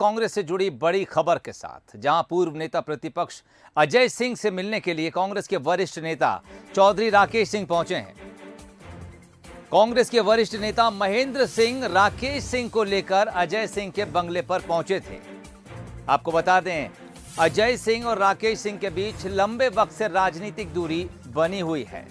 कांग्रेस से जुड़ी बड़ी खबर के साथ, जहां पूर्व नेता प्रतिपक्ष अजय सिंह से मिलने के लिए कांग्रेस के वरिष्ठ नेता चौधरी राकेश सिंह पहुंचे हैं। कांग्रेस के वरिष्ठ नेता महेंद्र सिंह राकेश सिंह को लेकर अजय सिंह के बंगले पर पहुंचे थे। आपको बता दें, अजय सिंह और राकेश सिंह के बीच लंबे वक्त से राजनीतिक दूरी बनी हुई है,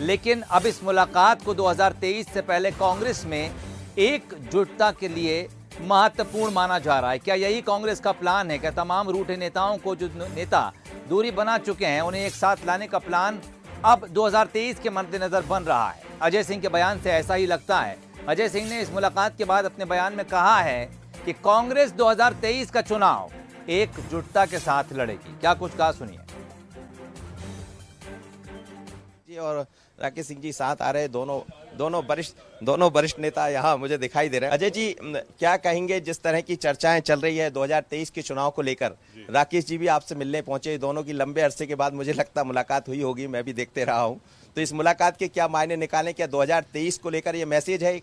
लेकिन अब इस मुलाकात को 2023 से पहले कांग्रेस में एकजुटता के लिए महत्वपूर्ण माना जा रहा है। क्या यही कांग्रेस का प्लान है? क्या तमाम रूठे नेताओं को, जो नेता दूरी बना चुके हैं, उन्हें एक साथ लाने का प्लान अब 2023 के मद्देनजर बन रहा है? अजय सिंह के बयान से ऐसा ही लगता है। अजय सिंह ने इस मुलाकात के बाद अपने बयान में कहा है कि कांग्रेस 2023 का चुनाव एकजुटता के साथ लड़ेगी। क्या कुछ कहा, सुनिए। जी और राकेश सिंह जी साथ आ रहे, दोनों वरिष्ठ नेता यहाँ मुझे दिखाई दे रहे हैं। अजय जी, क्या कहेंगे जिस तरह की चर्चाएं चल रही है 2023 के चुनाव को लेकर? राकेश जी भी आपसे मिलने पहुंचे, दोनों की लंबे अरसे के बाद मुझे लगता मुलाकात हुई होगी, मैं भी देखते रहा हूं। तो इस मुलाकात के क्या मायने निकालें? क्या 2023 को लेकर ये मैसेज है?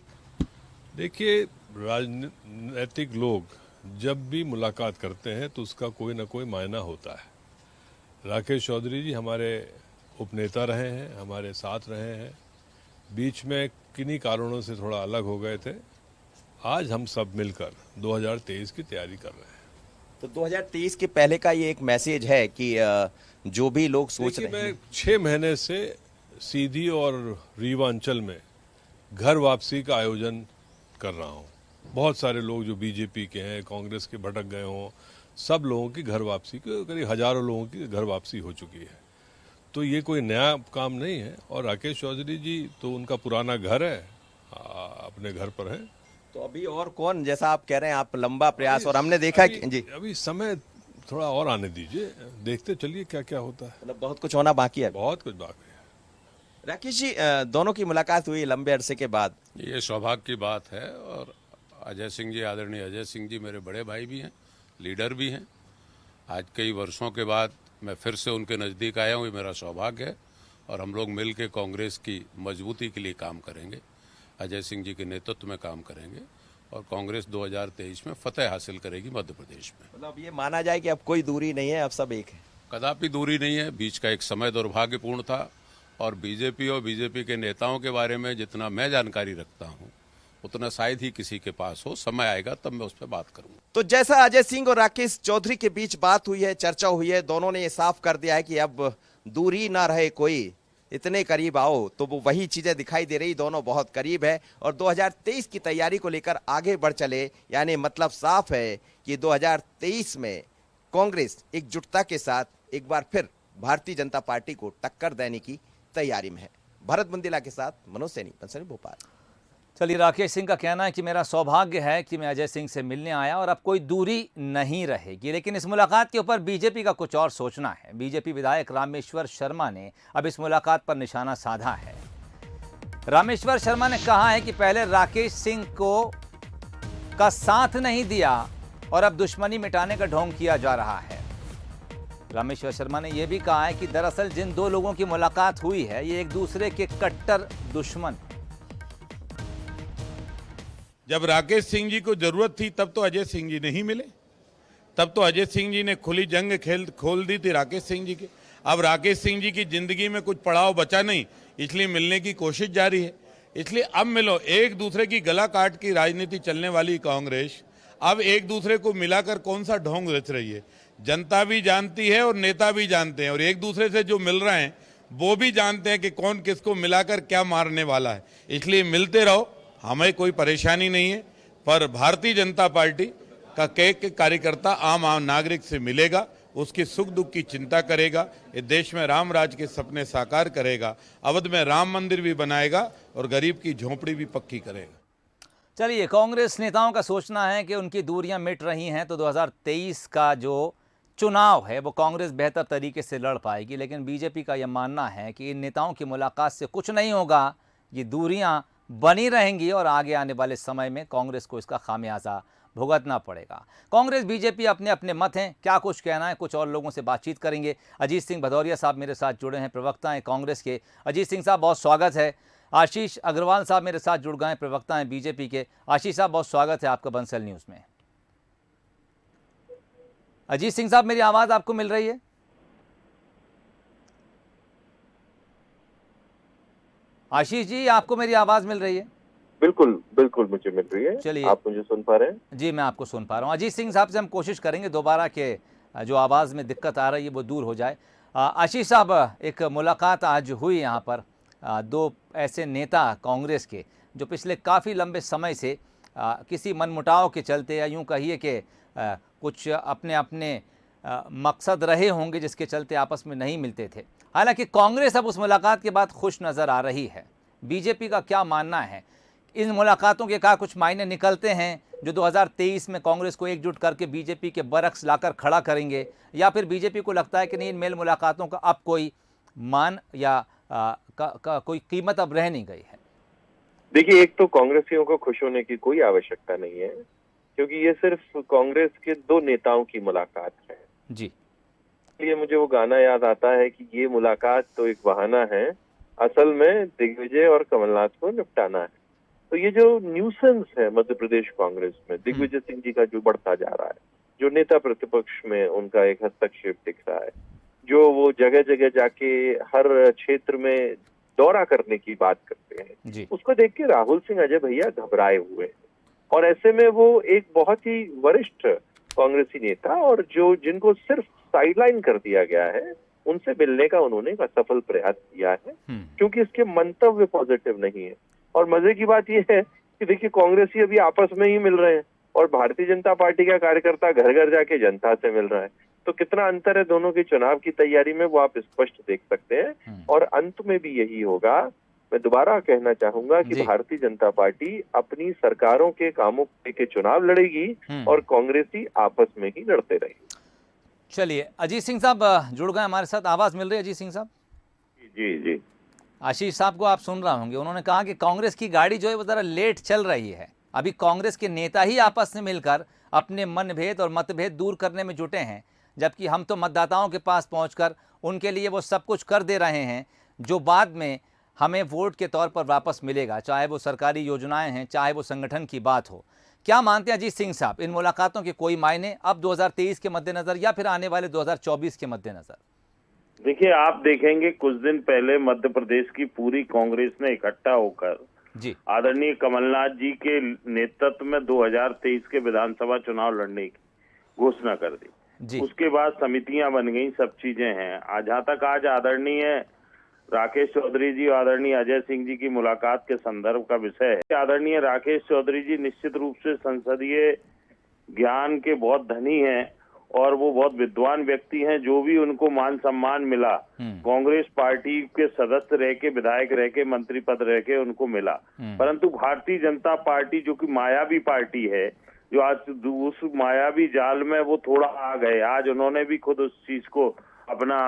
देखिए, राजनीतिक लोग जब भी मुलाकात करते हैं तो उसका कोई ना कोई मायना होता है। राकेश चौधरी जी हमारे उपनेता रहे हैं, हमारे साथ रहे हैं, बीच में किन्हीं कारणों से थोड़ा अलग हो गए थे। आज हम सब मिलकर 2023 की तैयारी कर रहे हैं। तो 2023 के पहले का ये एक मैसेज है कि जो भी लोग सोच रहे हैं। मैं 6 महीने से सीधी और रीवा अंचल में घर वापसी का आयोजन कर रहा हूँ। बहुत सारे लोग जो बीजेपी के हैं, कांग्रेस के भटक गए हों, सब लोगों की घर वापसी, करीब हजारों लोगों की घर वापसी हो चुकी है। तो ये कोई नया काम नहीं है। और राकेश चौधरी जी तो उनका पुराना घर है, अपने घर पर है। तो अभी और कौन, जैसा आप कह रहे हैं, आप लंबा प्रयास, और हमने देखा कि जी अभी समय थोड़ा और आने दीजिए, देखते चलिए क्या क्या होता है। मतलब बहुत कुछ होना बाकी है। बहुत कुछ बाकी है। राकेश जी, दोनों की मुलाकात हुई लंबे अरसे के बाद। ये सौभाग्य की बात है। और अजय सिंह जी, आदरणीय अजय सिंह जी मेरे बड़े भाई भी हैं, लीडर भी हैं। आज कई वर्षों के बाद मैं फिर से उनके नज़दीक आया हूँ, ये मेरा सौभाग्य है। और हम लोग मिल के कांग्रेस की मजबूती के लिए काम करेंगे, अजय सिंह जी के नेतृत्व में काम करेंगे और कांग्रेस 2023 में फतेह हासिल करेगी मध्य प्रदेश में। मतलब ये माना जाए कि अब कोई दूरी नहीं है, अब सब एक है? कदापि दूरी नहीं है। बीच का एक समय दुर्भाग्यपूर्ण था और बीजेपी और बीजेपी के नेताओं के बारे में जितना मैं जानकारी रखता हूँ उतना शायद ही किसी के पास हो। समय आएगा तब मैं उस पर बात करूंगा। तो जैसा अजय सिंह और राकेश चौधरी के बीच बात हुई है, चर्चा हुई है, दोनों ने ये साफ कर दिया है कि अब दूरी ना रहे कोई, इतने करीब आओ। तो वो वही चीजें दिखाई दे रही, दोनों बहुत करीब है और 2023 की तैयारी को लेकर आगे बढ़ चले। यानी मतलब साफ है कि 2023 में कांग्रेस एकजुटता के साथ एक बार फिर भारतीय जनता पार्टी को टक्कर देने की तैयारी में है। भरत बुंदेला के साथ मनोज सैनी, पंचमढ़ी, भोपाल। चलिए, राकेश सिंह का कहना है कि मेरा सौभाग्य है कि मैं अजय सिंह से मिलने आया और अब कोई दूरी नहीं रहेगी। लेकिन इस मुलाकात के ऊपर बीजेपी का कुछ और सोचना है। बीजेपी विधायक रामेश्वर शर्मा ने अब इस मुलाकात पर निशाना साधा है। रामेश्वर शर्मा ने कहा है कि पहले राकेश सिंह का साथ नहीं दिया और अब दुश्मनी मिटाने का ढोंग किया जा रहा है। रामेश्वर शर्मा ने यह भी कहा है कि दरअसल जिन दो लोगों की मुलाकात हुई है, ये एक दूसरे के कट्टर दुश्मन। जब राकेश सिंह जी को जरूरत थी तब तो अजय सिंह जी नहीं मिले, तब तो अजय सिंह जी ने खुली जंग खोल दी थी राकेश सिंह जी की। अब राकेश सिंह जी की जिंदगी में कुछ पड़ाव बचा नहीं, इसलिए मिलने की कोशिश जारी है। इसलिए अब मिलो। एक दूसरे की गला काट की राजनीति चलने वाली कांग्रेस अब एक दूसरे को मिलाकर कौन सा ढोंग रच रही है? जनता भी जानती है और नेता भी जानते हैं, और एक दूसरे से जो मिल रहे हैं वो भी जानते हैं कि कौन किसको मिलाकर क्या मारने वाला है। इसलिए मिलते रहो, हमें कोई परेशानी नहीं है। पर भारतीय जनता पार्टी का एक कार्यकर्ता आम नागरिक से मिलेगा, उसकी सुख दुख की चिंता करेगा, इस देश में राम राज के सपने साकार करेगा, अवध में राम मंदिर भी बनाएगा और गरीब की झोंपड़ी भी पक्की करेगा। चलिए, कांग्रेस नेताओं का सोचना है कि उनकी दूरियां मिट रही हैं तो 2023 का जो चुनाव है वो कांग्रेस बेहतर तरीके से लड़ पाएगी। लेकिन बीजेपी का यह मानना है कि इन नेताओं की मुलाकात से कुछ नहीं होगा, ये दूरियां बनी रहेंगी और आगे आने वाले समय में कांग्रेस को इसका खामियाजा भुगतना पड़ेगा। कांग्रेस बीजेपी अपने अपने मत हैं, क्या कुछ कहना है, कुछ और लोगों से बातचीत करेंगे। अजीत सिंह भदौरिया साहब मेरे साथ जुड़े हैं, प्रवक्ता हैं कांग्रेस के। अजीत सिंह साहब, बहुत स्वागत है। आशीष अग्रवाल साहब मेरे साथ जुड़ गए हैं, प्रवक्ता हैं बीजेपी के। आशीष साहब, बहुत स्वागत है आपका बंसल न्यूज़ में। अजीत सिंह साहब, मेरी आवाज आपको मिल रही है? आशीष जी, आपको मेरी आवाज मिल रही है? बिल्कुल बिल्कुल मुझे मिल रही है। चलिए। आप मुझे सुन पा रहे हैं? जी, मैं आपको सुन पा रहा हूँ। अजीत सिंह साहब से हम कोशिश करेंगे दोबारा के जो आवाज़ में दिक्कत आ रही है वो दूर हो जाए। आशीष साहब, एक मुलाकात आज हुई यहाँ पर दो ऐसे नेता कांग्रेस के जो पिछले काफ़ी लंबे समय से किसी मनमुटाव के चलते या यूँ कहिए कि कुछ अपने अपने मकसद रहे होंगे जिसके चलते आपस में नहीं मिलते थे। हालांकि कांग्रेस अब उस मुलाकात के बाद खुश नज़र आ रही है। बीजेपी का क्या मानना है? इन मुलाकातों के क्या कुछ मायने निकलते हैं जो 2023 में कांग्रेस को एकजुट करके बीजेपी के बरक्स लाकर खड़ा करेंगे, या फिर बीजेपी को लगता है कि नहीं, इन मेल मुलाकातों का अब कोई मान या कोई कीमत अब रह नहीं गई है? देखिए, एक तो कांग्रेसियों को खुश होने की कोई आवश्यकता नहीं है, क्योंकि ये सिर्फ कांग्रेस के दो नेताओं की मुलाकात है जी। ये मुझे वो गाना याद आता है कि ये मुलाकात तो एक बहाना है, असल में दिग्विजय और कमलनाथ को निपटाना है। तो ये जो न्यूसेंस है मध्य प्रदेश कांग्रेस में दिग्विजय सिंह जी का जो बढ़ता जा रहा है, जो नेता प्रतिपक्ष में उनका एक हस्तक्षेप दिख रहा है, जो वो जगह जगह जाके हर क्षेत्र में दौरा करने की बात करते हैं जी। उसको देख के राहुल सिंह अजय भैया घबराए हुए हैं। और ऐसे में वो एक बहुत ही वरिष्ठ कांग्रेसी नेता और जिनको सिर्फ साइडलाइन कर दिया गया है, उनसे मिलने का उन्होंने एक असफल प्रयास किया है, क्योंकि इसके मंतव्य पॉजिटिव नहीं है। और मजे की बात यह है कि देखिए, कांग्रेसी अभी आपस में ही मिल रहे हैं और भारतीय जनता पार्टी का कार्यकर्ता घर घर जाके जनता से मिल रहा है। तो कितना अंतर है दोनों की चुनाव की तैयारी में, वो आप स्पष्ट देख सकते हैं। और अंत में भी यही होगा। मैं दोबारा कहना चाहूंगा कि भारतीय जनता पार्टी अपनी सरकारों के कामों के चुनाव लड़ेगी और कांग्रेसी आपस में ही लड़ते रहेंगे। चलिए, अजीत सिंह साहब जुड़ गए हमारे साथ। आवाज मिल रही है अजीत सिंह साहब? जी जी। आशीष साहब को आप सुन रहे होंगे, उन्होंने कहा कि कांग्रेस की गाड़ी जो है वो जरा लेट चल रही है। अभी कांग्रेस के नेता ही आपस में मिलकर अपने मनभेद और मतभेद दूर करने में जुटे हैं, जबकि हम तो मतदाताओं के पास पहुंचकर उनके लिए वो सब कुछ कर दे रहे हैं जो बाद में हमें वोट के तौर पर वापस मिलेगा, चाहे वो सरकारी योजनाएं हैं, चाहे वो संगठन की बात हो। क्या मानते हैं अजीत सिंह साहब, इन मुलाकातों के कोई मायने अब 2023 के मद्देनजर या फिर आने वाले 2024 के मद्देनजर? देखिए, आप देखेंगे कुछ दिन पहले मध्य प्रदेश की पूरी कांग्रेस ने इकट्ठा होकर जी आदरणीय कमलनाथ जी के नेतृत्व में 2023 के विधानसभा चुनाव लड़ने की घोषणा कर दी जी। उसके बाद समितियां बन गई, सब चीजें हैं। जहाँ तक आज आदरणीय राकेश चौधरी जी और आदरणीय अजय सिंह जी की मुलाकात के संदर्भ का विषय है, आदरणीय राकेश चौधरी जी निश्चित रूप से संसदीय ज्ञान के बहुत धनी हैं और वो बहुत विद्वान व्यक्ति हैं। जो भी उनको मान सम्मान मिला कांग्रेस पार्टी के सदस्य रह के, विधायक रह के, मंत्री पद रह के उनको मिला, परंतु भारतीय जनता पार्टी जो कि मायावी पार्टी है, जो आज उस मायावी जाल में वो थोड़ा आ गए। आज उन्होंने भी खुद उस चीज को अपना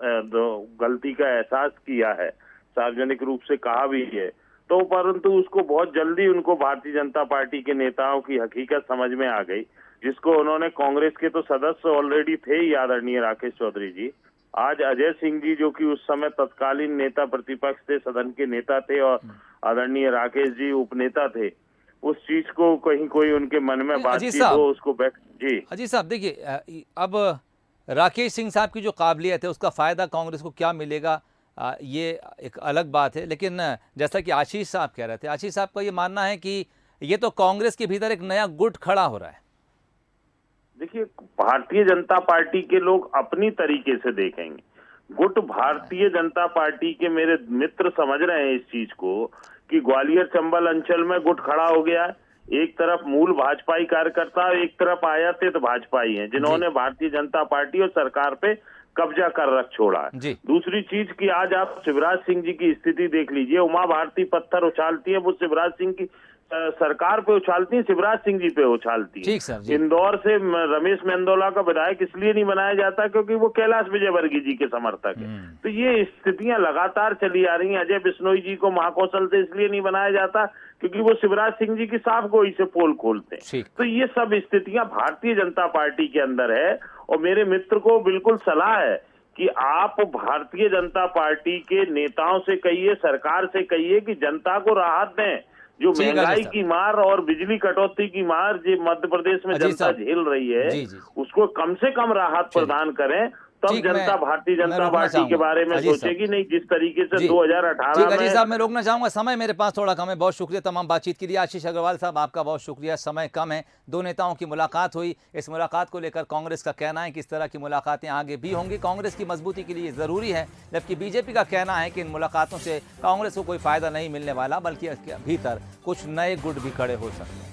गलती का एहसास किया है, सार्वजनिक रूप से कहा भी है। तो परंतु उसको बहुत जल्दी उनको भारतीय जनता पार्टी के नेताओं की हकीकत समझ में आ गई, जिसको उन्होंने, कांग्रेस के तो सदस्य ऑलरेडी थे ही आदरणीय राकेश चौधरी जी, आज अजय सिंह जी जो कि उस समय तत्कालीन नेता प्रतिपक्ष थे, सदन के नेता थे, और आदरणीय राकेश जी उपनेता थे, उस चीज को कहीं कोई उनके मन में बातचीत हो उसको जी। अजीत साहब, देखिए, अब राकेश सिंह साहब की जो काबिलियत है उसका फायदा कांग्रेस को क्या मिलेगा, ये एक अलग बात है। लेकिन जैसा कि आशीष साहब कह रहे थे, आशीष साहब का ये मानना है कि ये तो कांग्रेस के भीतर एक नया गुट खड़ा हो रहा है। देखिए, भारतीय जनता पार्टी के लोग अपनी तरीके से देखेंगे। गुट भारतीय जनता पार्टी के मेरे मित्र समझ रहे हैं इस चीज को कि ग्वालियर चंबल अंचल में गुट खड़ा हो गया है। एक तरफ मूल भाजपाई कार्यकर्ता, एक तरफ आयातित भाजपाई हैं, जिन्होंने भारतीय जनता पार्टी और सरकार पे कब्जा कर रख छोड़ा है। दूसरी चीज कि आज आप शिवराज सिंह जी की स्थिति देख लीजिए। उमा भारती पत्थर उछालती है, वो शिवराज सिंह की सरकार पे उछालती है, शिवराज सिंह जी पे उछालती है। इंदौर से रमेश मेंदोला का विधायक इसलिए नहीं बनाया जाता क्योंकि वो कैलाश विजयवर्गीय जी के समर्थक है। तो ये स्थितियां लगातार चली आ रही हैं। अजय बिश्नोई जी को महाकौशल से इसलिए नहीं बनाया जाता क्योंकि वो शिवराज सिंह जी की साफ गोई से पोल खोलते हैं। तो ये सब स्थितियां भारतीय जनता पार्टी के अंदर है। और मेरे मित्र को बिल्कुल सलाह है कि आप भारतीय जनता पार्टी के नेताओं से कहिए, सरकार से कहिए कि जनता को राहत दें। जो ठीक है, महंगाई जी की मार और बिजली कटौती की मार जो मध्य प्रदेश में जी जनता साहब। झेल रही है, जी, जी। उसको कम से कम राहत प्रदान करें, तब ठीक, जनता भारतीय मैं जनता रोकना पार्टी के चाहूंगा। बारे में अजीत साहब। सोचेगी नहीं, जिस तरीके से जी। 2018 ठीक है जी में। साहब, मैं रोकना चाहूंगा, समय मेरे पास थोड़ा कम है। बहुत शुक्रिया तमाम बातचीत के लिए। आशीष अग्रवाल साहब, आपका बहुत शुक्रिया। समय कम है, दो नेताओं की मुलाकात हुई। इस मुलाकात को लेकर कांग्रेस का कहना है कि इस तरह की मुलाकातें आगे भी होंगी, कांग्रेस की मजबूती के लिए ज़रूरी है, जबकि बीजेपी का कहना है कि इन मुलाकातों से कांग्रेस को कोई फायदा नहीं मिलने वाला, बल्कि इसके भीतर कुछ नए गुट भी खड़े हो सकते हैं।